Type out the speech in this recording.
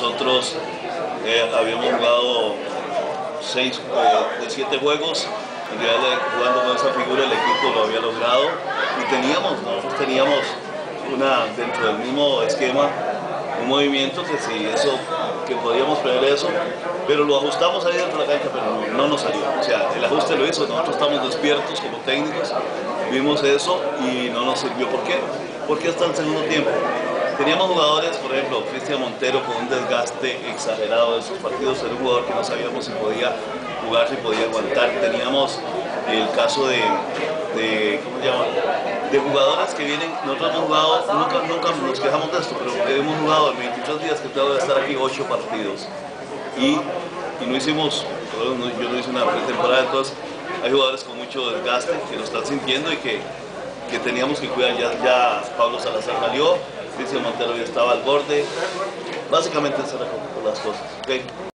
Nosotros habíamos jugado 6 de 7 juegos, en realidad jugando con esa figura el equipo lo había logrado y nosotros teníamos dentro del mismo esquema un movimiento que podíamos prever eso, pero lo ajustamos ahí dentro de la cancha, pero no nos salió. O sea, el ajuste lo hizo, nosotros estamos despiertos como técnicos, vimos eso y no nos sirvió. ¿Por qué? Porque hasta el segundo tiempo teníamos jugadores, por ejemplo, Cristian Montero con un desgaste exagerado de sus partidos, era un jugador que no sabíamos si podía jugar, si podía aguantar. Teníamos el caso ¿cómo se llama? De jugadores que vienen, nosotros hemos jugado, nunca nos quejamos de esto, pero hemos jugado en 23 días que tengo de estar aquí 8 partidos y no hicimos, yo no hice una pretemporada, entonces hay jugadores con mucho desgaste que lo están sintiendo y que teníamos que cuidar. Ya Pablo Salazar salió, Cristian Montero ya estaba al borde, básicamente esas eran las cosas. ¿Okay?